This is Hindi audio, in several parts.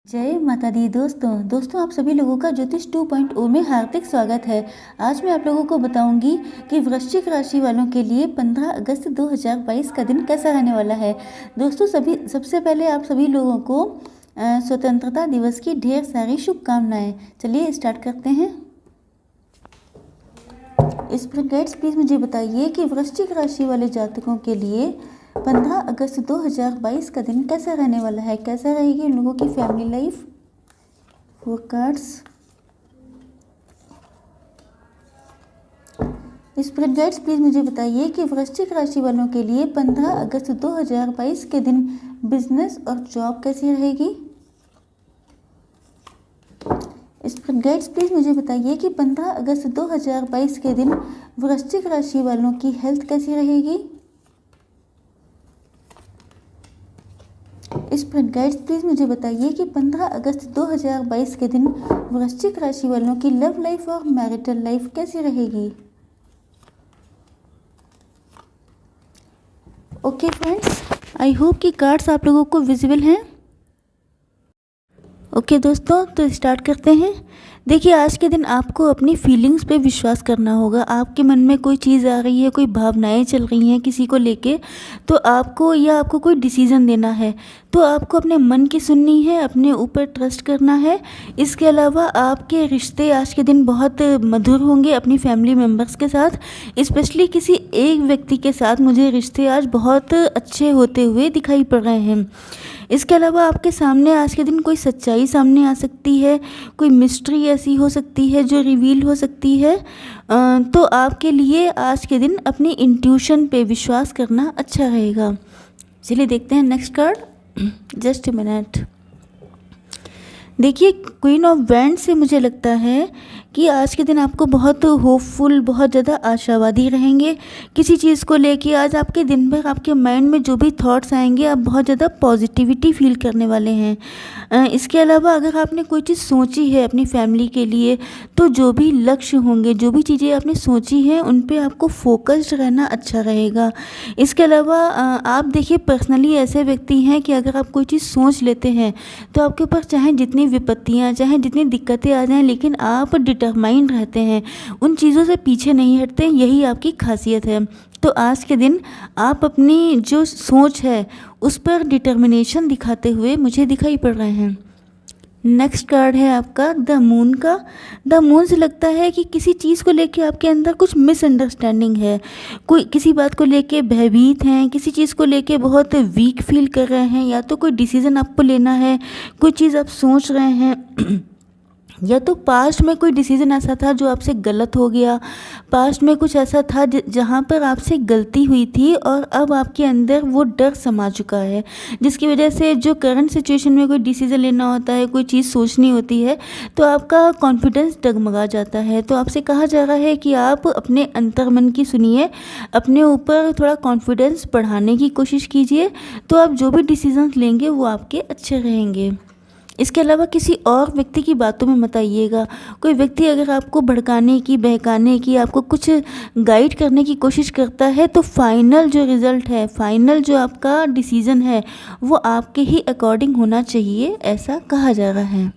जय माता दी दोस्तों आप सभी लोगों का ज्योतिष 2.0 में हार्दिक स्वागत है। आज मैं आप लोगों को बताऊंगी कि वृश्चिक राशि वालों के लिए 15 अगस्त 2022 का दिन कैसा रहने वाला है। दोस्तों सबसे पहले आप सभी लोगों को स्वतंत्रता दिवस की ढेर सारी शुभकामनाएं। चलिए स्टार्ट करते हैं। स्पिरिट गाइड्स प्लीज़ मुझे बताइए कि वृश्चिक राशि वाले जातकों के लिए 15 अगस्त 2022 का दिन कैसा रहने वाला है, कैसा रहेगी उन लोगों की फैमिली लाइफ। वो कार्ड्स स्पिरिट गाइड्स प्लीज़ मुझे बताइए कि वृश्चिक राशि वालों के लिए 15 अगस्त 2022 के दिन बिजनेस और जॉब कैसी रहेगी। स्पिरिट गाइड्स प्लीज़ मुझे बताइए कि 15 अगस्त 2022 के दिन वृश्चिक राशि वालों की हेल्थ कैसी रहेगी। स्पिरिट गाइड्स प्लीज़ मुझे बताइए कि 15 अगस्त 2022 के दिन वृश्चिक राशि वालों की लव लाइफ और मैरिटल लाइफ कैसी रहेगी। ओके फ्रेंड्स, आई होप कि कार्ड्स आप लोगों को विजिबल हैं। ओके दोस्तों, तो स्टार्ट करते हैं। देखिए, आज के दिन आपको अपनी फीलिंग्स पे विश्वास करना होगा। आपके मन में कोई चीज़ आ रही है, कोई भावनाएं चल रही हैं किसी को लेके, तो आपको कोई डिसीज़न देना है, तो आपको अपने मन की सुननी है, अपने ऊपर ट्रस्ट करना है। इसके अलावा आपके रिश्ते आज के दिन बहुत मधुर होंगे अपनी फैमिली मेम्बर्स के साथ। स्पेशली किसी एक व्यक्ति के साथ मुझे रिश्ते आज बहुत अच्छे होते हुए दिखाई पड़ रहे हैं। इसके अलावा आपके सामने आज के दिन कोई सच्चाई सामने आ सकती है, कोई मिस्ट्री ऐसी हो सकती है जो रिवील हो सकती है। तो आपके लिए आज के दिन अपनी इंट्यूशन पे विश्वास करना अच्छा रहेगा। चलिए देखते हैं next card. Just a minute. देखिए, क्वीन ऑफ वैंड से मुझे लगता है कि आज के दिन आपको बहुत होपफुल, बहुत ज़्यादा आशावादी रहेंगे किसी चीज़ को लेके। आज आपके दिन भर आपके माइंड में जो भी थॉट्स आएंगे, आप बहुत ज़्यादा पॉजिटिविटी फील करने वाले हैं। इसके अलावा अगर आपने कोई चीज़ सोची है अपनी फैमिली के लिए, तो जो भी लक्ष्य होंगे, जो भी चीज़ें आपने सोची हैं, उन पे आपको फोकस्ड रहना अच्छा रहेगा। इसके अलावा आप देखिए, पर्सनली ऐसे व्यक्ति हैं कि अगर आप कोई चीज़ सोच लेते हैं तो आपके ऊपर चाहे जितनी विपत्तियां, चाहे जितनी दिक्कतें आ जाएं, लेकिन आप डिटरमाइंड रहते हैं, उन चीज़ों से पीछे नहीं हटते। यही आपकी खासियत है। तो आज के दिन आप अपनी जो सोच है उस पर डिटर्मिनेशन दिखाते हुए मुझे दिखाई पड़ रहे हैं। नेक्स्ट कार्ड है आपका द मून का। द मून से लगता है कि किसी चीज़ को लेके आपके अंदर कुछ मिसअंडरस्टैंडिंग है, कोई किसी बात को लेके भयभीत हैं, किसी चीज़ को लेके बहुत वीक फील कर रहे हैं, या तो कोई डिसीज़न आपको लेना है, कोई चीज़ आप सोच रहे हैं या तो पास्ट में कोई डिसीज़न ऐसा था जो आपसे गलत हो गया, पास्ट में कुछ ऐसा था जहाँ पर आपसे गलती हुई थी और अब आपके अंदर वो डर समा चुका है, जिसकी वजह से जो करंट सिचुएशन में कोई डिसीज़न लेना होता है, कोई चीज़ सोचनी होती है, तो आपका कॉन्फिडेंस डगमगा जाता है। तो आपसे कहा जा रहा है कि आप अपने अंतर्मन की सुनिए, अपने ऊपर थोड़ा कॉन्फिडेंस बढ़ाने की कोशिश कीजिए, तो आप जो भी डिसीजंस लेंगे वो आपके अच्छे रहेंगे। इसके अलावा किसी और व्यक्ति की बातों में मत आइएगा। कोई व्यक्ति अगर आपको भड़काने की, बहकाने की, आपको कुछ गाइड करने की कोशिश करता है, तो फाइनल जो रिज़ल्ट है, फाइनल जो आपका डिसीज़न है, वो आपके ही अकॉर्डिंग होना चाहिए, ऐसा कहा जा रहा है।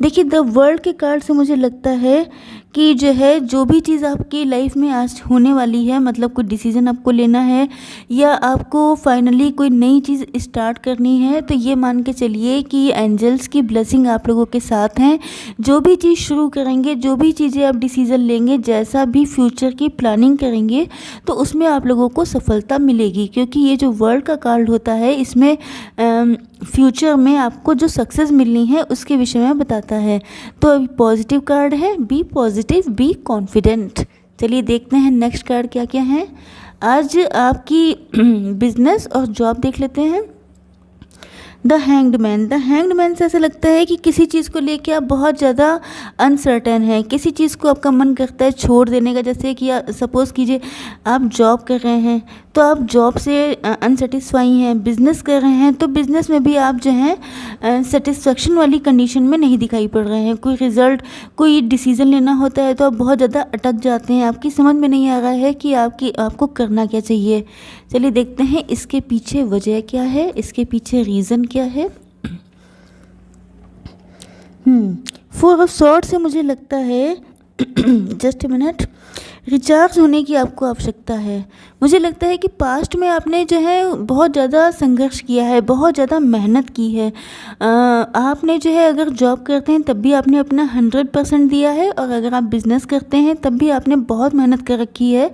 देखिए, द वर्ल्ड के कार्ड से मुझे लगता है कि जो भी चीज़ आपकी लाइफ में आज होने वाली है, मतलब कोई डिसीज़न आपको लेना है या आपको फाइनली कोई नई चीज़ स्टार्ट करनी है, तो ये मान के चलिए कि एंजल्स की ब्लेसिंग आप लोगों के साथ हैं। जो भी चीज़ शुरू करेंगे, जो भी चीज़ें आप डिसीज़न लेंगे, जैसा भी फ्यूचर की प्लानिंग करेंगे, तो उसमें आप लोगों को सफलता मिलेगी, क्योंकि ये जो वर्ल्ड का कार्ड होता है, इसमें फ्यूचर में आपको जो सक्सेस मिलनी है उसके विषय में बताता है। तो अभी पॉजिटिव कार्ड है, बी पॉजिटिव, बी कॉन्फिडेंट। चलिए देखते हैं नेक्स्ट कार्ड क्या क्या है। आज आपकी बिजनेस और जॉब देख लेते हैं। The hanged man. The hanged man से ऐसा लगता है कि किसी चीज़ को लेके आप बहुत ज़्यादा अनसर्टेन हैं, किसी चीज़ को आपका मन करता है छोड़ देने का। जैसे कि सपोज़ कीजिए आप जॉब कर रहे हैं, तो आप जॉब से अनसेटिस्फाई हैं, बिज़नेस कर रहे हैं, तो बिज़नेस में भी आप सेटिस्फेक्शन वाली कंडीशन में नहीं दिखाई पड़ रहे हैं। कोई रिज़ल्ट, कोई डिसीज़न लेना होता है तो आप बहुत ज़्यादा अटक जाते हैं, आपकी समझ में नहीं आ रहा है कि आपको करना क्या चाहिए। चलिए देखते हैं इसके पीछे वजह क्या है, इसके पीछे रीज़न क्या है। फोर ऑफ सॉर्ड से मुझे लगता है जस्ट मिनट, रिचार्ज होने की आपको आवश्यकता है। मुझे लगता है कि पास्ट में आपने जो है बहुत ज़्यादा संघर्ष किया है, बहुत ज़्यादा मेहनत की है। आपने जो है अगर जॉब करते हैं तब भी आपने अपना 100% दिया है, और अगर आप बिज़नेस करते हैं तब भी आपने बहुत मेहनत कर रखी है,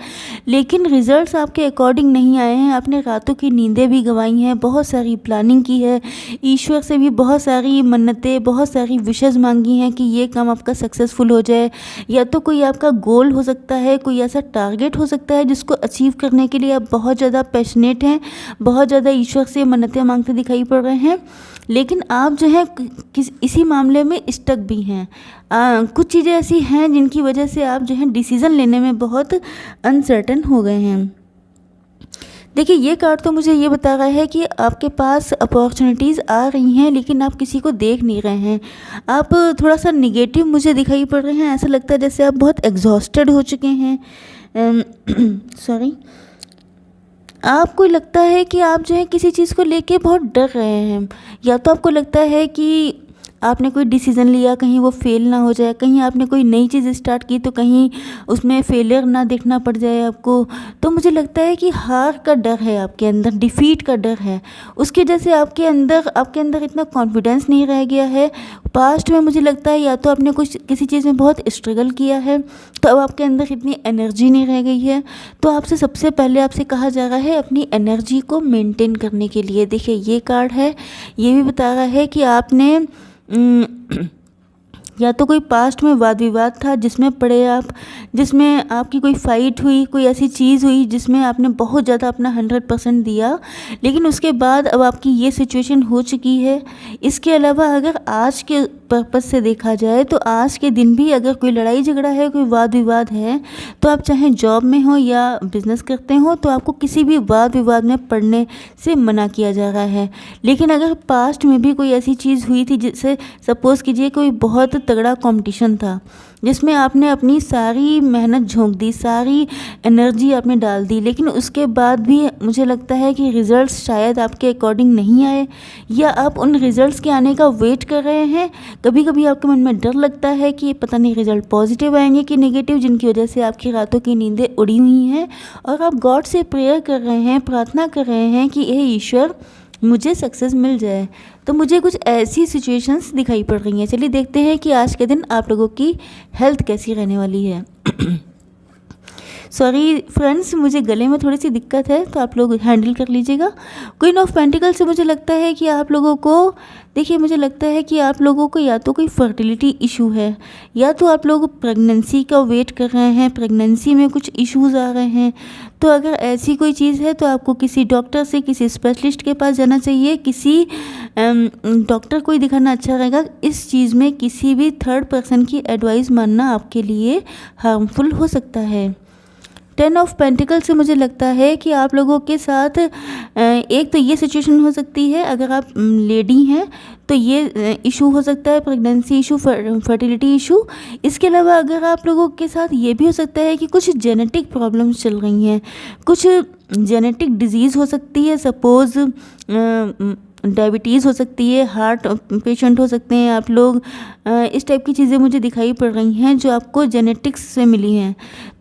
लेकिन रिजल्ट्स आपके अकॉर्डिंग नहीं आए हैं। आपने रातों की नींदें भी गंवाई हैं, बहुत सारी प्लानिंग की है, ईश्वर से भी बहुत सारी मन्नतें, बहुत सारी विशेज़ मांगी हैं कि ये काम आपका सक्सेसफुल हो जाए। या तो कोई आपका गोल हो सकता है, कोई ऐसा टारगेट हो सकता है जिसको अचीव करने के लिए आप बहुत ज़्यादा पैशनेट हैं, बहुत ज़्यादा ईश्वर से मन्नतें मांगते दिखाई पड़ रहे हैं, लेकिन आप जो है इसी मामले में स्टक भी हैं। कुछ चीज़ें ऐसी हैं जिनकी वजह से आप जो है डिसीज़न लेने में बहुत अनसर्टन हो गए हैं। देखिए, ये कार्ड तो मुझे ये बता रहा है कि आपके पास अपॉर्चुनिटीज़ आ रही हैं, लेकिन आप किसी को देख नहीं रहे हैं। आप थोड़ा सा निगेटिव मुझे दिखाई पड़ रहे हैं। ऐसा लगता है जैसे आप बहुत एग्जॉस्टेड हो चुके हैं। सॉरी, आपको लगता है कि आप जो है किसी चीज़ को लेके बहुत डर रहे हैं, या तो आपको लगता है कि आपने कोई डिसीज़न लिया कहीं वो फेल ना हो जाए, कहीं आपने कोई नई चीज़ स्टार्ट की तो कहीं उसमें फेलियर ना देखना पड़ जाए आपको। तो मुझे लगता है कि हार का डर है आपके अंदर, डिफीट का डर है, उसकी वजह से आपके अंदर इतना कॉन्फिडेंस नहीं रह गया है। पास्ट में मुझे लगता है या तो आपने कुछ किसी चीज़ में बहुत स्ट्रगल किया है, तो अब आपके अंदर इतनी एनर्जी नहीं रह गई है। तो आपसे सबसे पहले आपसे कहा जा रहा है अपनी एनर्जी को मेंटेन करने के लिए। देखिए, ये कार्ड है, ये भी बता रहा है कि आपने या तो कोई पास्ट में वाद विवाद था जिसमें पड़े आप, जिसमें आपकी कोई फ़ाइट हुई, कोई ऐसी चीज़ हुई जिसमें आपने बहुत ज़्यादा अपना 100% दिया, लेकिन उसके बाद अब आपकी ये सिचुएशन हो चुकी है। इसके अलावा अगर आज के पर्पज़ से देखा जाए तो आज के दिन भी अगर कोई लड़ाई झगड़ा है, कोई वाद विवाद है, तो आप चाहे जॉब में हो या बिज़नेस करते हो, तो आपको किसी भी वाद विवाद में पड़ने से मना किया जा रहा है। लेकिन अगर पास्ट में भी कोई ऐसी चीज़ हुई थी, जिससे सपोज़ कीजिए कोई बहुत तगड़ा कंपटीशन था जिसमें आपने अपनी सारी मेहनत झोंक दी, सारी एनर्जी आपने डाल दी, लेकिन उसके बाद भी मुझे लगता है कि रिज़ल्ट्स शायद आपके अकॉर्डिंग नहीं आए, या आप उन रिज़ल्ट्स के आने का वेट कर रहे हैं। कभी कभी आपके मन में डर लगता है कि पता नहीं रिज़ल्ट पॉजिटिव आएंगे कि नेगेटिव, जिनकी वजह से आपकी रातों की नींदें उड़ी हुई हैं, और आप गॉड से प्रेयर कर रहे हैं, प्रार्थना कर रहे हैं कि हे ईश्वर, मुझे सक्सेस मिल जाए। तो मुझे कुछ ऐसी सिचुएशंस दिखाई पड़ रही हैं। चलिए देखते हैं कि आज के दिन आप लोगों की हेल्थ कैसी रहने वाली है। सॉरी फ्रेंड्स, मुझे गले में थोड़ी सी दिक्कत है, तो आप लोग हैंडल कर लीजिएगा। क्वीन ऑफ पेंटिकल से मुझे लगता है कि आप लोगों को, देखिए मुझे लगता है कि आप लोगों को या तो कोई फर्टिलिटी इशू है, या तो आप लोग प्रेगनेंसी का वेट कर रहे हैं, प्रेगनेंसी में कुछ इश्यूज़ आ रहे हैं। तो अगर ऐसी कोई चीज़ है तो आपको किसी डॉक्टर से, किसी स्पेशलिस्ट के पास जाना चाहिए, किसी डॉक्टर को ही दिखाना अच्छा रहेगा। इस चीज़ में किसी भी थर्ड पर्सन की एडवाइस मानना आपके लिए हार्मफुल हो सकता है। 10 ऑफ पेंटिकल से मुझे लगता है कि आप लोगों के साथ एक तो ये सिचुएशन हो सकती है, अगर आप लेडी हैं तो ये इशू हो सकता है, प्रेगनेंसी इशू, फर्टिलिटी इशू। इसके अलावा अगर आप लोगों के साथ ये भी हो सकता है कि कुछ जेनेटिक प्रॉब्लम्स चल रही हैं, कुछ जेनेटिक डिजीज़ हो सकती है, सपोज़ डायबिटीज़ हो सकती है, हार्ट पेशेंट हो सकते हैं आप लोग। इस टाइप की चीज़ें मुझे दिखाई पड़ रही हैं जो आपको जेनेटिक्स से मिली हैं।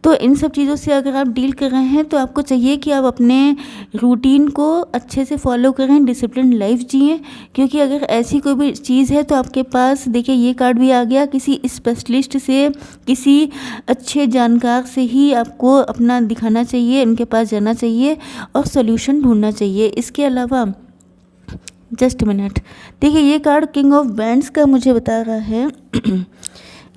तो इन सब चीज़ों से अगर आप डील कर रहे हैं तो आपको चाहिए कि आप अपने रूटीन को अच्छे से फॉलो करें, डिसिप्लिन लाइफ जिएं, क्योंकि अगर ऐसी कोई भी चीज़ है तो आपके पास, देखिए ये कार्ड भी आ गया, किसी स्पेशलिस्ट से, किसी अच्छे जानकार से ही आपको अपना दिखाना चाहिए, इनके पास जाना चाहिए और सोल्यूशन ढूंढना चाहिए। इसके अलावा जस्ट मिनट, देखिए ये कार्ड किंग ऑफ बैंड्स का मुझे बता रहा है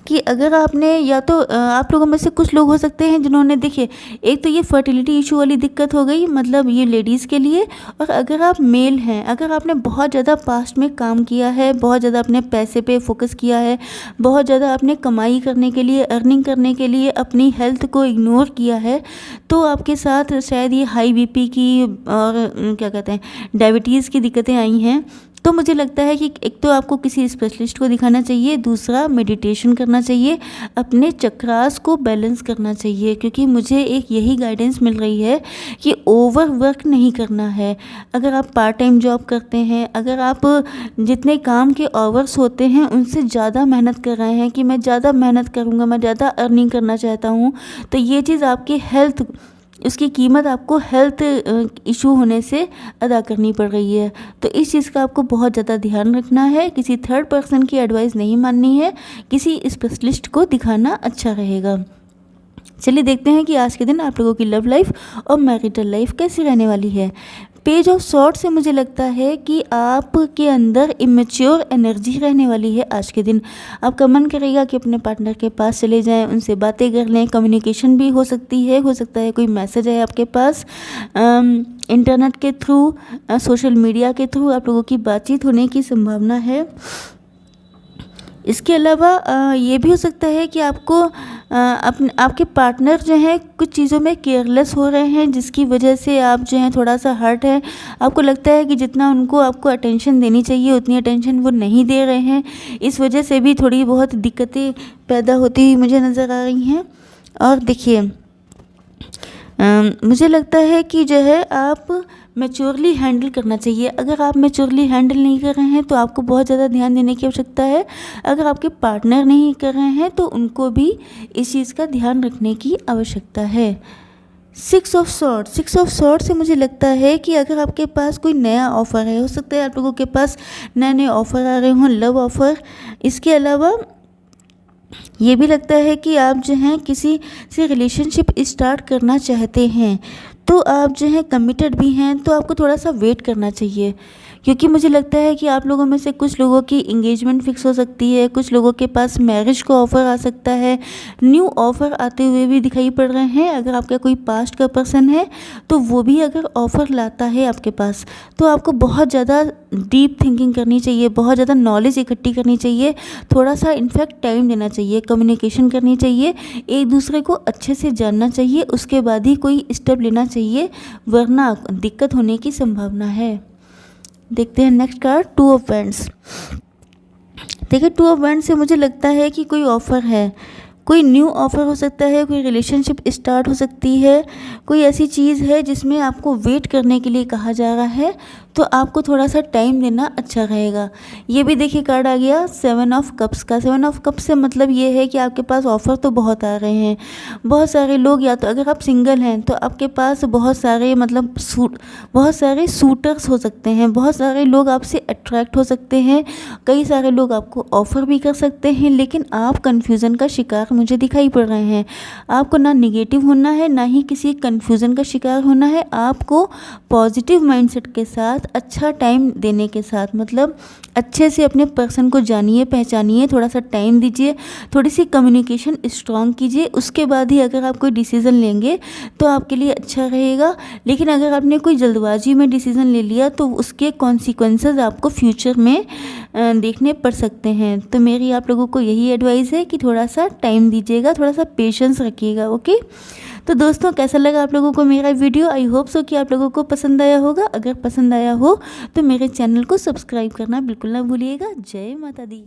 कि अगर आपने, या तो आप लोगों में से कुछ लोग हो सकते हैं जिन्होंने, देखिए एक तो ये फर्टिलिटी इशू वाली दिक्कत हो गई, मतलब ये लेडीज़ के लिए। और अगर आप मेल हैं, अगर आपने बहुत ज़्यादा पास्ट में काम किया है, बहुत ज़्यादा अपने पैसे पे फोकस किया है, बहुत ज़्यादा आपने कमाई करने के लिए, अर्निंग करने के लिए अपनी हेल्थ को इग्नोर किया है, तो आपके साथ शायद ये हाई बीपी की और क्या कहते हैं डायबिटीज़ की दिक्कतें आई हैं। तो मुझे लगता है कि एक तो आपको किसी स्पेशलिस्ट को दिखाना चाहिए, दूसरा मेडिटेशन करना चाहिए, अपने चक्रास को बैलेंस करना चाहिए, क्योंकि मुझे एक यही गाइडेंस मिल रही है कि ओवर वर्क नहीं करना है। अगर आप पार्ट टाइम जॉब करते हैं, अगर आप जितने काम के आवर्स होते हैं उनसे ज़्यादा मेहनत कर रहे हैं कि मैं ज़्यादा मेहनत करूँगा, मैं ज़्यादा अर्निंग करना चाहता हूँ, तो ये चीज़ आपकी हेल्थ, उसकी कीमत आपको हेल्थ इशू होने से अदा करनी पड़ रही है। तो इस चीज़ का आपको बहुत ज़्यादा ध्यान रखना है, किसी थर्ड पर्सन की एडवाइस नहीं माननी है, किसी स्पेशलिस्ट को दिखाना अच्छा रहेगा। चलिए देखते हैं कि आज के दिन आप लोगों की लव लाइफ और मैरिटल लाइफ कैसी रहने वाली है। पेज ऑफ सॉर्ट से मुझे लगता है कि आपके अंदर इमेच्योर एनर्जी रहने वाली है। आज के दिन आपका मन करेगा कि अपने पार्टनर के पास चले जाएं, उनसे बातें कर लें, कम्युनिकेशन भी हो सकती है, हो सकता है कोई मैसेज है आपके पास, इंटरनेट के थ्रू, सोशल मीडिया के थ्रू आप लोगों की बातचीत होने की संभावना है। इसके अलावा ये भी हो सकता है कि आपको आपके पार्टनर जो हैं कुछ चीज़ों में केयरलेस हो रहे हैं, जिसकी वजह से आप जो हैं थोड़ा सा हर्ट है। आपको लगता है कि जितना उनको आपको अटेंशन देनी चाहिए उतनी अटेंशन वो नहीं दे रहे हैं, इस वजह से भी थोड़ी बहुत दिक्कतें पैदा होती हुई मुझे नज़र आ रही हैं। और देखिए मुझे लगता है कि जो है आप मैच्योरली हैंडल करना चाहिए। अगर आप मैच्योरली हैंडल नहीं कर रहे हैं तो आपको बहुत ज़्यादा ध्यान देने की आवश्यकता है। अगर आपके पार्टनर नहीं कर रहे हैं तो उनको भी इस चीज़ का ध्यान रखने की आवश्यकता है। 6 ऑफ सॉर्ट से मुझे लगता है कि अगर आपके पास कोई नया ऑफ़र है, हो सकता है आप लोगों के पास नए नए ऑफ़र आ रहे हों, लव ऑफ़र। इसके अलावा ये भी लगता है कि आप जो हैं किसी से रिलेशनशिप स्टार्ट करना चाहते हैं, तो आप जो हैं कमिटेड भी हैं, तो आपको थोड़ा सा वेट करना चाहिए, क्योंकि मुझे लगता है कि आप लोगों में से कुछ लोगों की इंगेजमेंट फिक्स हो सकती है, कुछ लोगों के पास मैरिज का ऑफ़र आ सकता है, न्यू ऑफ़र आते हुए भी दिखाई पड़ रहे हैं। अगर आपका कोई पास्ट का पर्सन है तो वो भी अगर ऑफ़र लाता है आपके पास, तो आपको बहुत ज़्यादा डीप थिंकिंग करनी चाहिए, बहुत ज़्यादा नॉलेज इकट्ठी करनी चाहिए, थोड़ा सा इनफैक्ट टाइम देना चाहिए, कम्युनिकेशन करनी चाहिए, एक दूसरे को अच्छे से जानना चाहिए, उसके बाद ही कोई स्टेप लेना चाहिए, वरना दिक्कत होने की संभावना है। देखते हैं नेक्स्ट कार्ड, 2 ऑफ वैंड्स। देखिए 2 ऑफ वैंड्स से मुझे लगता है कि कोई ऑफ़र है, कोई न्यू ऑफ़र हो सकता है, कोई रिलेशनशिप स्टार्ट हो सकती है, कोई ऐसी चीज़ है जिसमें आपको वेट करने के लिए कहा जा रहा है, तो आपको थोड़ा सा टाइम देना अच्छा रहेगा। ये भी देखिए कार्ड आ गया 7 ऑफ कप्स का। 7 ऑफ कप्स से मतलब ये है कि आपके पास ऑफ़र तो बहुत आ रहे हैं, बहुत सारे लोग, या तो अगर आप सिंगल हैं तो आपके पास बहुत सारे मतलब बहुत सारे सूटर्स हो सकते हैं, बहुत सारे लोग आपसे अट्रैक्ट हो सकते हैं, कई सारे लोग आपको ऑफ़र भी कर सकते हैं, लेकिन आप कन्फ्यूज़न का शिकार मुझे दिखाई पड़ रहे हैं। आपको ना निगेटिव होना है, ना ही किसी कन्फ्यूज़न का शिकार होना है। आपको पॉजिटिव माइंडसेट के साथ, अच्छा टाइम देने के साथ, मतलब अच्छे से अपने पर्सन को जानिए, पहचानिए, थोड़ा सा टाइम दीजिए, थोड़ी सी कम्युनिकेशन स्ट्रॉन्ग कीजिए, उसके बाद ही अगर आप कोई डिसीज़न लेंगे तो आपके लिए अच्छा रहेगा। लेकिन अगर आपने कोई जल्दबाजी में डिसीज़न ले लिया तो उसके कॉन्सिक्वेंसेस आपको फ्यूचर में देखने पड़ सकते हैं। तो मेरी आप लोगों को यही एडवाइस है कि थोड़ा सा टाइम दीजिएगा, थोड़ा सा पेशेंस रखिएगा। ओके, तो दोस्तों कैसा लगा आप लोगों को मेरा वीडियो? आई होप सो कि आप लोगों को पसंद आया होगा। अगर पसंद आया हो तो मेरे चैनल को सब्सक्राइब करना बिल्कुल ना भूलिएगा। जय माता दी।